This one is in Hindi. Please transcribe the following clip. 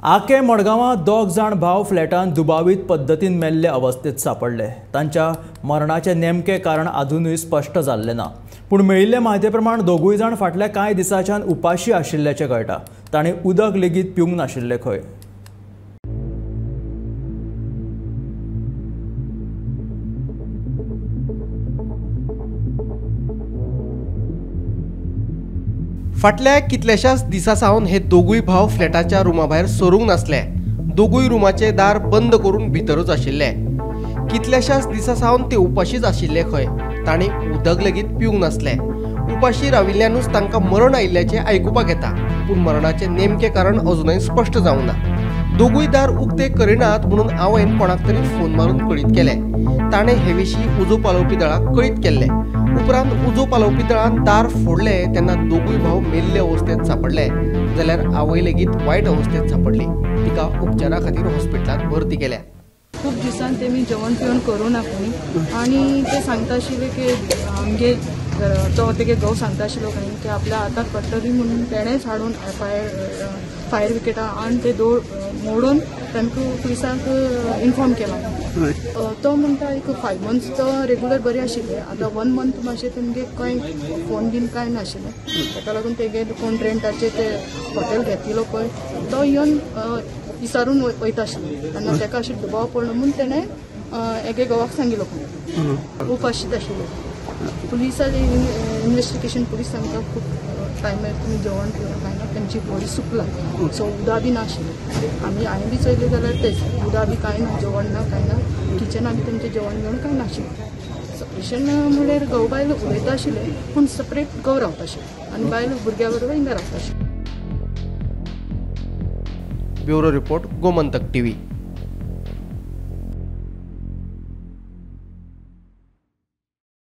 आके मडगांवां दोग जाण भाव फ्लॅटान दुबावीत पद्दतीन मेल्ले अवस्थेत सापडले। तांच्या मरणाचे नेमके कारण अजूनही स्पष्ट जाल्ले ना, पूण मेळिल्ले म्हायती प्रमाण दोगूय जाण फाटल्या कांय दिसांच्यान उपाशी आशिल्ल्याचें कळटा। तांणी उदक लेगीत पिवंक नाशिल्ले खंय। फाटल्या कितल्याशाच दिसा सावन हे दोगूय भाव फ्लॅटाच्या रुमा भायर सरूंक नासले। दोगूय रुमाचे दार बंद करून भितरूच आशिल्ले। कितल्याशाच दिसा सावन ते उपाशीच आशिल्ले खंय। तांणी उदक लेगीत पिवंक नासले। उपाशी राविल्ल्यानूच तांकां मरण आयिल्ल्याचें आयकुपाक येता, पूण मरणाचें नेमकें कारण अजूनय स्पश्ट जावंक ना। दोगूय दार उक्ते करिनात म्हणून हांवें कोणाक तरी फोन मारून कळीत केलें। ताणें हे विशीं उजो पालोवपी दळाक कळीत केल्लें। उपरांत उजो पालोवपी दळान दार फोडले तेन्ना दोगूय भाव मेल्ले अवस्थेत सापडले, जाल्यार आवय लेगीत वायट अवस्थेत सापडली। तिका उपचारा खातीर हॉस्पिटलांत भरती केल्या। खूप दिवसांत तेमी जेवण पिवण करूं ना कोणी, आणि ते सांगता आशिल्ले की आमगे तो तेगे घोव सांगता आशिल्लो की आपल्या हाताक पडटली म्हणून तेणेच हाडून फायर ब्रिगेडा आणि ते दोर मोडून तांकां पुलिसांक इन्फॉर्म केला। तो म्हणटा एक 5 months तो रेग्युलर बरे आशिल्ले। आतां 1 month मातशें तेमगे कांय फोन बीन कांय नाशिल्ले। ताका लागून तेगे कोण रेंटाचे ते हॉटेल घेतिल्लो पळय तो येवन विचारून वयता आशिल्लो, तेन्ना ताका अशें दुबाव पडलो म्हणून तेणें एगे घोवाक सांगिल्लो खंय उपाशीत आशिल्लो। पुलिसांनी इन्व्हेस्टिगेशन पुलीस सांगता खूब टायमार तुमी जेवण पिवं कांय ना, तांची बॉडी सुकला, सो उदक बी नाशिल्लें। आमी हांवें बी चयलें जाल्यार तेच उदक बी कांय ना, जेवण ना कांय ना, किचनान बी तेंचें जेवण घेवन कांय नाशिल्लें। सेपरेशन म्हळ्यार घोव बायल उलयता आशिल्ले, पूण सेपरेट घोव रावता आशिल्ले आनी बायल भुरग्या बरोबर हिंगा रावता आशिल्ली। Bureau report, Gomantak TV.